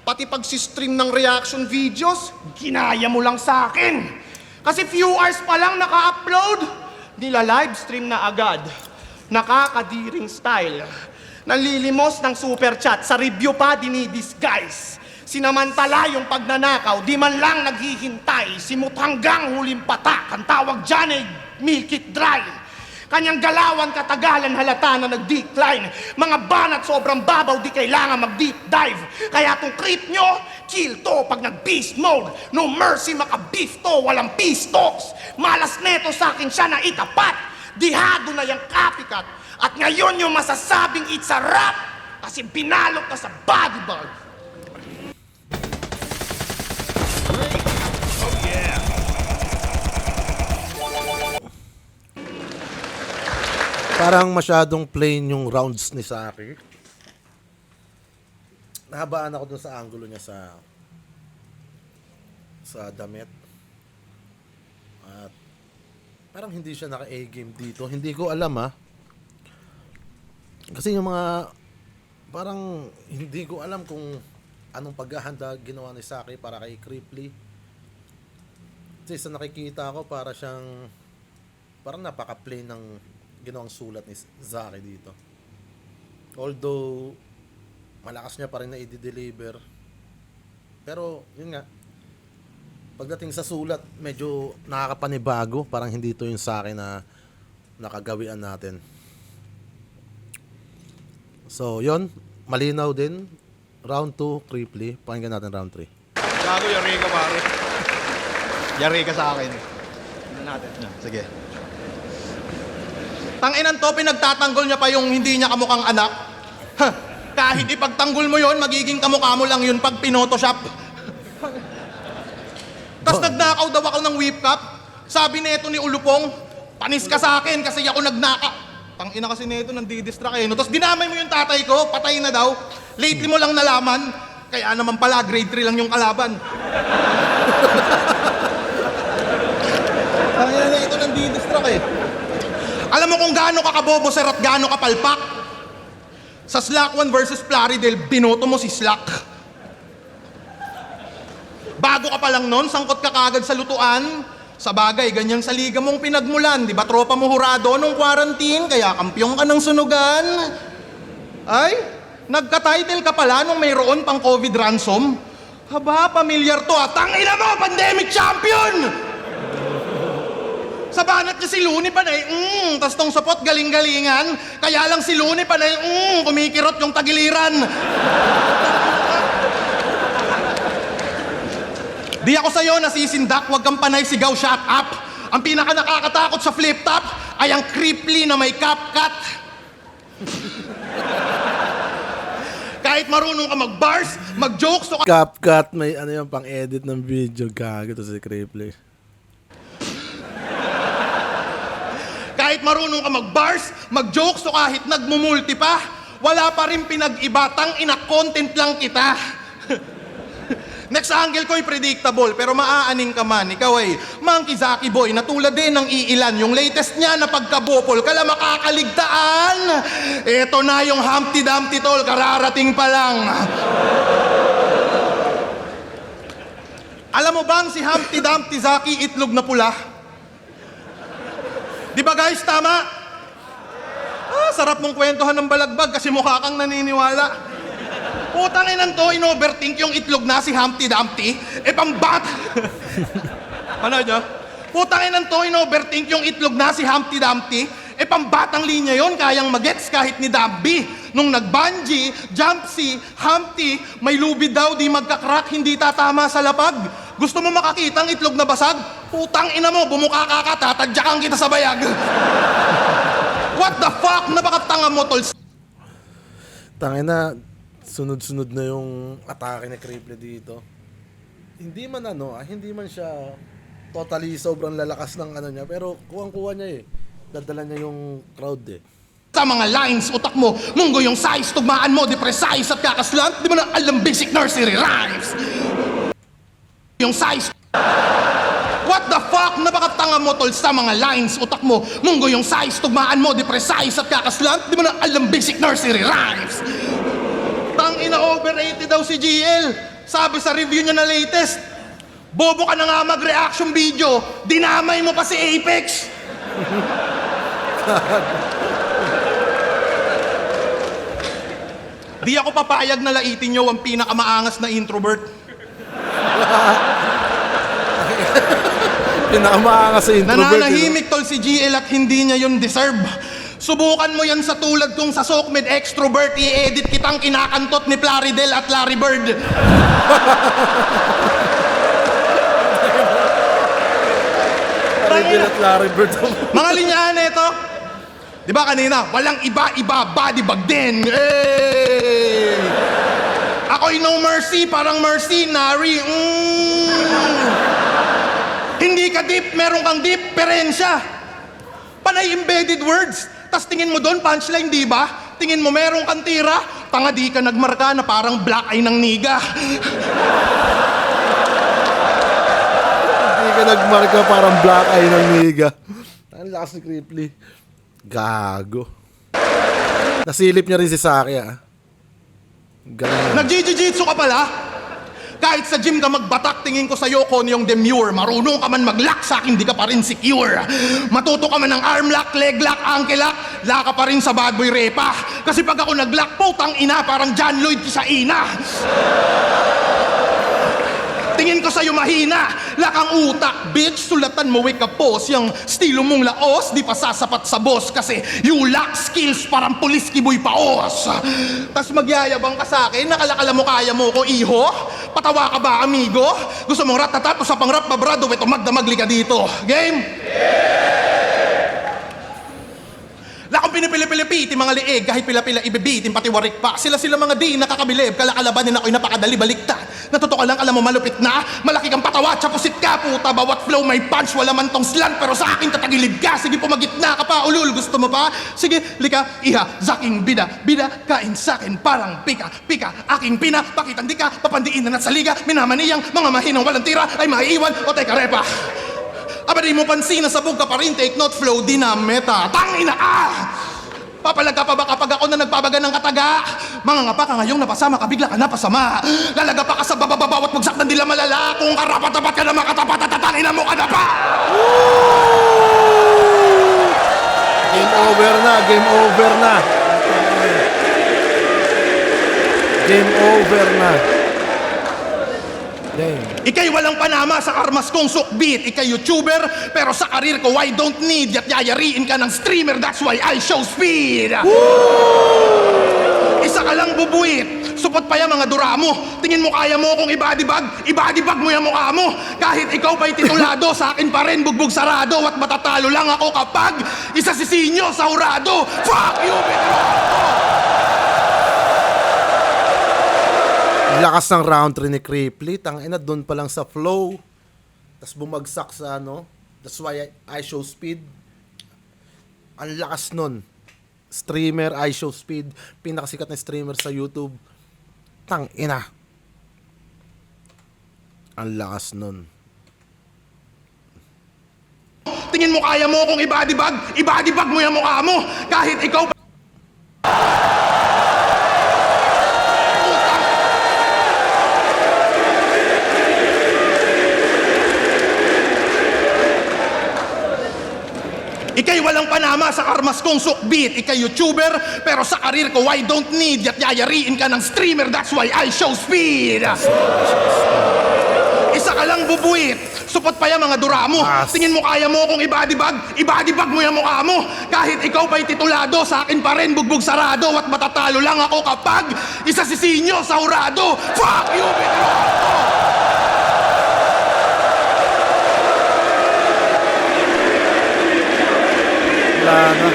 Speaker 3: Pati pag-stream ng reaction videos, ginaya mo lang sa akin. Kasi few hours pa lang naka-upload, nila live stream na agad. Nakakadiring style. Nanlilimos ng super chat, sa review pa dinidisguise. Sinamantala yung pagnanakaw, di man lang naghihintay. Simut hanggang huling patak, ang tawag dyan ay milk it dry. Kanyang galawan katagalan halata na nag-decline. Mga banat sobrang babaw, di kailangan mag-deep dive. Kaya tong creep nyo, kill to pag nag-beast mode. No mercy, maka-beef to, walang peace talks. Malas neto sa akin siya na itapat. Dihado na yung copycat. At ngayon yung masasabing it's a rap kasi binalot ka sa bodyguard.
Speaker 1: Parang masyadong plain yung rounds ni Saki. Nahabaan ako dun sa angulo niya sa damit. At parang hindi siya naka A-game dito. Hindi ko alam Kasi yung mga parang hindi ko alam kung anong paghahanda ginawa ni Saki para kay Cripply. Kasi sa nakikita ko parang napaka-plain ng ginawang sulat ni Zaki dito. Although malakas niya pa rin na i-deliver. Pero yun nga, pagdating sa sulat medyo nakakapanibago, parang hindi to yung Saki na nakagawian natin. So yun, malinaw din. Round 2, Cripply. Pakinggan natin round 3.
Speaker 2: Gago, yari ka pare. Yari ka sa akin.
Speaker 3: Natin.
Speaker 2: Sige. Tanginan to, pinagtatanggol niya pa yung hindi niya kamukhang anak. Ha, kahit ipagtanggol mo yon, magiging kamukha mo lang yun pag pinotoshop. Tapos nagnakaw daw ako ng whip cup. Sabi nito ni Ulupong, panis ka sa akin kasi ako nagnaka. Tangina kasi nito, nandidistract eh. No? Tapos dinamay mo yung tatay ko, patay na daw. Lately mo lang nalaman, kaya naman pala, grade 3 lang yung kalaban. Tangina na ito, nandidistract eh. Alam mo kung gaano ka kabobo, sir, at gaano ka palpak? Sa Slack 1 versus Plaridel, binoto mo si Slack. Bago ka pa lang nun, sangkot ka kagad sa lutuan. Sa bagay, ganyan sa liga mong pinagmulan. Di ba tropa mo hurado nung quarantine, kaya kampyong ka ng sunugan? Ay, nagka-title ka pala nung mayroon pang COVID ransom? Haba, pamilyar to at tangina mo, pandemic champion! Sa banat niya si Looney Panay, tas tong sapot galing-galingan, kaya lang si Looney Panay, kumikirot yung tagiliran. Di ako sa'yo nasisindak, wag kang panay sigaw, shut up. Ang pinaka nakakatakot sa flip top ay ang Cripply na may CapCut. Kahit marunong ka mag-bars, mag-jokes, o
Speaker 1: CapCut, may ano yung pang-edit ng video. Gago to si Cripply.
Speaker 2: kahit marunong ka mag-bars, mag-jokes, o kahit nagmumulti pa, wala pa rin pinag-iba, tang ina content lang kita. Next angle ko'y predictable, pero maaaning ka man. Ikaw ay Monkey Zaki Boy na tulad din ng iilan. Yung latest niya na pagkabopol, kala makakaligtaan. Eto na yung Humpty Dumpty tol, kararating pa lang. Alam mo bang si Humpty Dumpty Zaki itlog na pula? Di ba guys, tama? Sarap mong kwentuhan ng balagbag kasi mukha kang naniniwala. Putang inan to, in-overthink yung itlog na si Humpty Dumpty. Pambat! Ano nyo? Putang inan to, in-overthink yung itlog na si Humpty Dumpty. Pambatang linya yon, kayang magets kahit ni Dabby. Nung nag-bungee, jump si Humpty, may lubid daw, di magkakrak, hindi tatama sa lapag. Gusto mo makakita ang itlog na basag? Putang ina mo, bumuka ka, tatadyakan kita sa bayag. What the fuck? Napakatanga mo, tol.
Speaker 1: Tangina, sunod-sunod na yung atake ni Cripply dito. Hindi man hindi man siya totally sobrang lalakas ng ano niya. Pero kuwang-kuha niya eh. Dadala niya yung crowd eh.
Speaker 2: Sa mga lines, utak mo, munggo yung size, tugmaan mo, di precise at kakaslant, di mo na alam basic nursery rhymes. Yung size. What the fuck? Napakatanga mo, tol, sa mga lines, utak mo, munggo yung size, tugmaan mo, di precise at kakaslant, di mo na alam basic nursery rhymes. Tangina, overrated daw si GL. Sabi sa review niya na latest, bobo ka na nga mag-reaction video, dinamay mo pa si Apex. Di ako papayag na laitin nyo ang pinakamaangas na introvert.
Speaker 1: Pinakamaangas sa introvert.
Speaker 2: Nananahimik tol si GL at hindi niya yun deserve. Subukan mo yan sa tulad kong sa Sokmed extrovert, i-edit kitang kinakantot ni Plaridel at Larry Bird.
Speaker 1: Larry at Larry Bird.
Speaker 2: Mga linyaan ito. Di ba kanina, walang iba-iba, body bag din. Hey! Ako'y no mercy, parang mercenary. Hindi ka deep, meron kang diferensya. Panay embedded words. Tas tingin mo doon, punchline, di ba? Tingin mo meron kang tira, tanga di ka nagmarka na parang black eye ng niga.
Speaker 1: Hindi ka nagmarka parang black eye ng niga. Ang lakas ni Cripply. Gago. Nasilip niya rin si Saki ah. Galing.
Speaker 2: Nag-jiu-jitsu ka pala? Kahit sa gym ka magbatak, tingin ko sa'yo kon yung demure. Marunong ka man mag-lock, sa akin di ka pa rin secure. Matuto ka man ng arm lock, leg lock, ankle lock, laka pa rin sa bad boy repa. Kasi pag ako nag-lock, putang ina, parang John Lloyd Kisaina. Tingin ko sa'yo mahina, lakang utak, bitch, sulatan mo wake up post. Yung estilo mong laos, di pa sasapat sa boss. Kasi you lack skills, parang pulis kiboy paos. Tas magyayabang ka sa'kin, nakalakala mo kaya mo ko iho? Patawa ka ba, amigo? Gusto mong ratatato sa pangrap, babrado, eto magdamagli ka dito. Game? Lakang pinipili-pilipiti mga liig, kahit pila-pila ibibitin, pati warik pa. Sila mga di nakakabilib, kalakalabanin ako'y napakadali baliktad. Natuto ka lang, alam mo malupit na, malaki kang patawa, tsapusit ka puta, bawat flow may punch, wala man tong slant, pero sa akin tatagilid ka, sige pumagitna ka pa, ulul, gusto mo pa? Sige, lika, iha, zaking bida, kain sakin, parang pika, aking pina, pakitandi ka, papandiinan at saliga, minamaniyang, mga mahinang walang tira, ay maiiwan, o teka repa. Aba di mo pansin na sabog ka pa rin, take note, flow, di na meta. Tangina ka! Papalag ka pa ba kapag ako na nagpabaga ng kataga? Mga nga pa ka ngayong napasama ka, bigla ka napasama. Lalaga pa ka sa bababawat magsak ng dila malala. Kung karapat-tapat ka na makatapat at tatangina mo ka na pa!
Speaker 1: Game over na, game over na. Game over na. Damn.
Speaker 2: Ika'y walang panama sa karmas kong sukbit. Ika'y YouTuber, pero sa karir ko I don't need. At yayariin ka ng streamer, that's why I show speed. Isa ka lang bubuit, supot pa yung mga dura mo. Tingin mo kaya mo kung ibadibag mo yung mukha mo. Kahit ikaw pa'y titulado, sa akin pa rin bugbog sarado. At matatalo lang ako kapag isa si Sinyo sa hurado. Fuck you, Pedro!
Speaker 1: Lakas ng round 3 ni Cripply. Tangina, doon pa lang sa flow. Tapos bumagsak sa ano. That's why I show speed. Ang lakas nun. Streamer, I show speed. Pinakasikat na streamer sa YouTube. Tangina. Ang lakas nun.
Speaker 2: Tingin mo kaya mo kung ibadibag mo yung mukha mo. Kahit ikaw Ika'y walang panama sa karmas kong sukbit. Ika'y YouTuber, pero sa karir ko I don't need. At yayariin ka ng streamer, that's why I show speed. Isa ka lang bubuit, supot pa yung mga dura mo. Tingin mo kaya mo kung ibadibag mo yung mukha mo. Kahit ikaw pa'y titulado, sa akin pa rin bugbog sarado. At matatalo lang ako kapag isa si Sinyo sa hurado. Fuck you, Pedro!
Speaker 1: Wala na.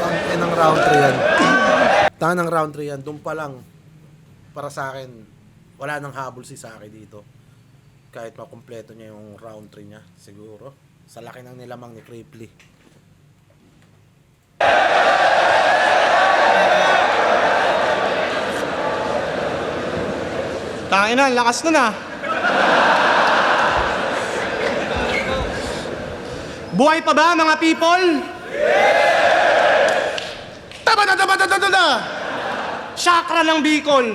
Speaker 1: Tangin ng round 3 yan. Tangin ng round 3 yan. Doon pa lang. para sa akin, wala nang habol si Saki dito. Kahit makumpleto niya yung round 3 niya, siguro. Sa laki ng nilamang ni Cripply.
Speaker 3: Tangina, lakas nun ah. Buhay pa ba mga people? Taba. Chakra ng Bicol.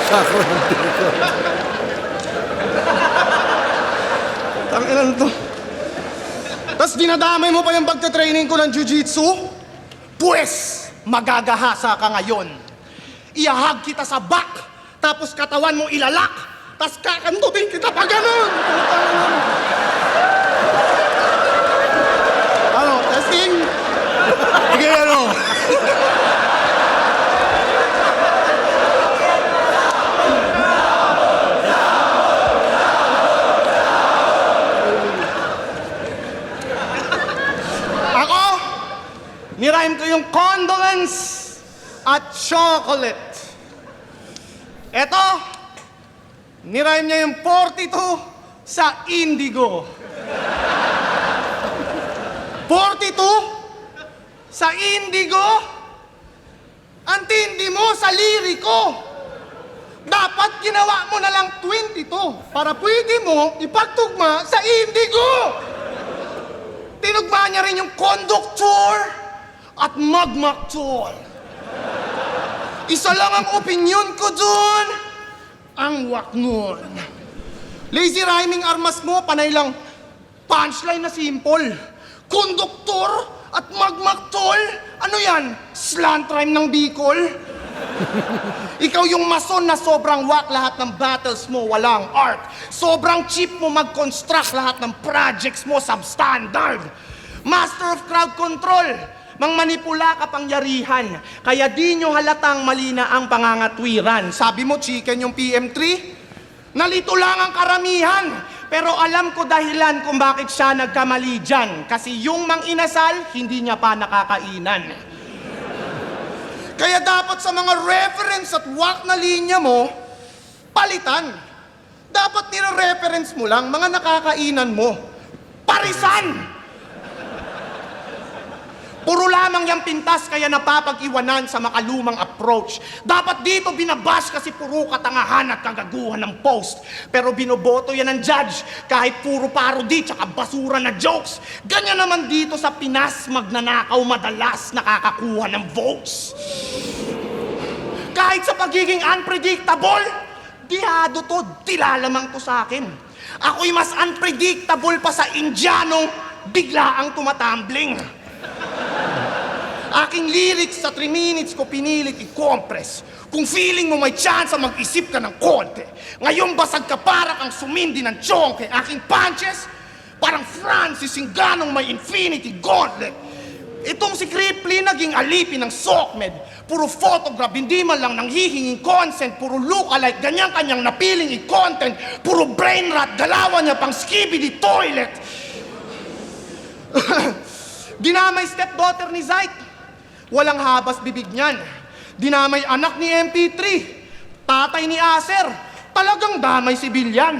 Speaker 1: Sakro ng dito.
Speaker 3: Tangina na to. Tapos dinadamay mo pa yung pagtatraining ko ng jiu-jitsu? Pues, magagahasa ka ngayon. Iahag kita sa back, tapos katawan mo ilalak, tapos kakandutin kita pa ganun. Ano, testing? Sige, ano? Ako, nirhyme ko yung condolence at chocolate. Eto, nirhyme niya yung 42 sa indigo. 42 sa indigo? Ang tindi mo sa liriko. Dapat ginawa mo na lang 22 para pwede mo ipagtugma sa indigo. Tinugma niya rin yung conductor at magmaktor. Isa lang ang opinion ko dun, ang wakngon. Lazy rhyming armas mo, panay lang punchline na simple. Conductor at magmaktor? Ano yan? Slant rhyme ng Bicol? Ikaw yung mason na sobrang wak, lahat ng battles mo walang art. Sobrang cheap mo mag-construct, lahat ng projects mo substandard. Master of crowd control, mangmanipula kapangyarihan. Kaya di nyo halatang mali na ang pangangatwiran. Sabi mo chicken yung PM3? Nalito lang ang karamihan. Pero alam ko dahilan kung bakit siya nagkamali dyan. Kasi yung mang-inasal, hindi niya pa nakakainan. Kaya dapat sa mga reference at wak na linya mo, palitan. Dapat nire-reference mo lang mga nakakainan mo. Parisan! Puro lamang yung pintas kaya napapag-iwanan sa makalumang approach. Dapat dito binabash kasi puro katangahan at kagaguhan ng post. Pero binoboto yan ng judge kahit puro parody tsaka basura na jokes. Ganyan naman dito sa Pinas, magnanakaw madalas nakakakuha ng votes. Kahit sa pagiging unpredictable, dihado to, tilalamang to sa akin. Ako'y mas unpredictable pa sa Indianong bigla ang tumatumbling. Aking lyrics sa 3 minutes ko pinilit i-compress. Kung feeling mo may chance mag-isip ka ng konti. Ngayon basag ka para kang sumindi ng chonke. Aking punches, parang Francis Ngannou may infinity gauntlet. Itong si Cripply naging alipin ng SOCMED. Puro photograph, hindi man lang nanghihinging consent. Puro look-alike, ganyan kanyang napiling i-content. Puro brain rot, galawan niya pang skibidi toilet. Dinamay stepdaughter ni Zayt. Walang habas bibig niyan. Dinamay anak ni MP3. Tatay ni Acer. Talagang damay si Bilyan.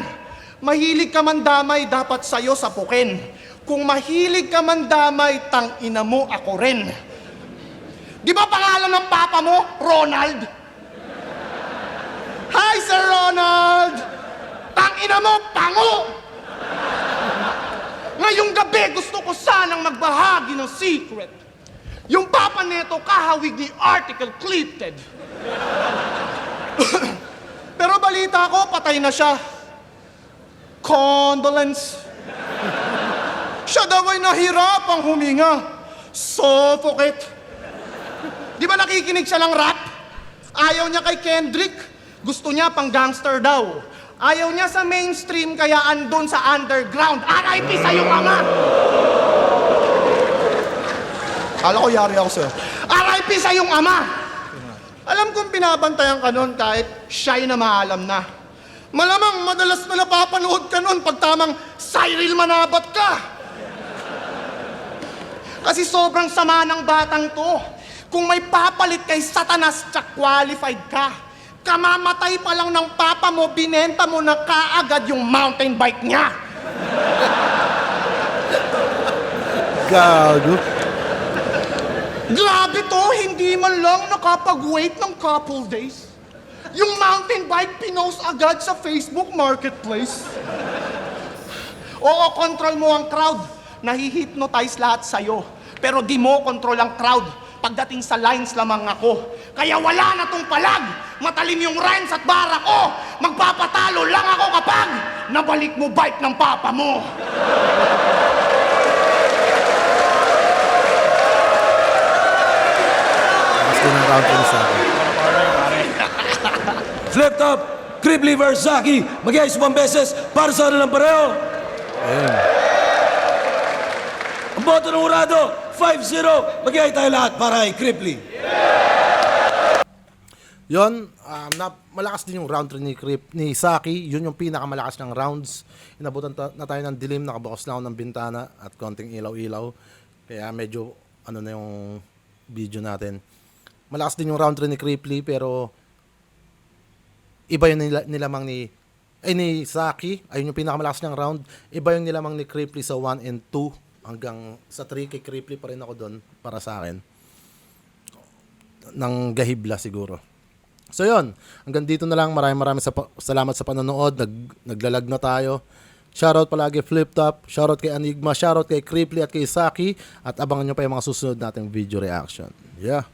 Speaker 3: Mahilig ka man damay, dapat sa'yo sapukin. Kung mahilig ka man damay, tang-ina mo ako rin. Di ba pangalan ng papa mo, Ronald? Hi, Sir Ronald! Tang-ina mo, pango! Ngayong gabi, gusto ko sanang magbahagi ng secret. Yung papa neto kahawig ni article clipped. Pero balita ko, patay na siya. Condolence. Siya daw ay nahirapang huminga. Suffocate. Di ba nakikinig siya ng rap? Ayaw niya kay Kendrick. Gusto niya pang gangster daw. Ayaw niya sa mainstream kaya andun sa underground. RIP sa iyong ama! Kala ko yari ako sa'yo. RIP sa iyong ama! Alam kong binabantayan ka nun kahit siya'y na maalam na. Malamang madalas na napapanood ka nun pag tamang Cyril Manabat ka. Kasi sobrang sama ng batang to. Kung may papalit kay Satanas, tsak qualified ka. Kamamatay pa lang ng papa mo, binenta mo na kaagad yung mountain bike niya.
Speaker 1: Gago.
Speaker 3: Grabe to, hindi man lang nakapag-wait ng couple days. Yung mountain bike pinost agad sa Facebook Marketplace. Oo, control mo ang crowd. Nahihypnotize lahat sa'yo. Pero di mo control ang crowd. Pagdating sa lines lamang ako. Kaya wala na tong palag. Matalim yung rhymes at bara ko. Magpapatalo lang ako kapag nabalik mo bike ng papa mo.
Speaker 1: Mas din ang round 3 sa akin.
Speaker 5: Flip top, Cripply versus Saki. Mag-iayos 1 beses para sa ano ng pareho.
Speaker 1: Ayun.
Speaker 5: Ang boto ng Urado, 5-0. Mag-iay tayo lahat para kay Cripply.
Speaker 1: Yon, malakas din yung round 3 ni Saki. Yun yung pinakamalakas ng rounds. Inabutan na tayo ng dilim, nakabukas na ako ng bintana at konting ilaw-ilaw. Kaya medyo ano na yung video natin. Malakas din yung round 3 ni Cripply pero iba yung nilamang ni Saki. Ayun yung pinakamalakas niyang round. Iba yung nilamang ni Cripply sa 1 and 2 hanggang sa 3 kay Cripply pa rin ako doon para sa akin. Nang gahibla siguro. So yun, hanggang dito na lang. Maraming salamat sa panonood. Naglalag na tayo. Shoutout palagi Flip Top, shoutout kay Enigma, shoutout kay Cripply at kay Saki at abangan nyo pa yung mga susunod nating video reaction. Yeah.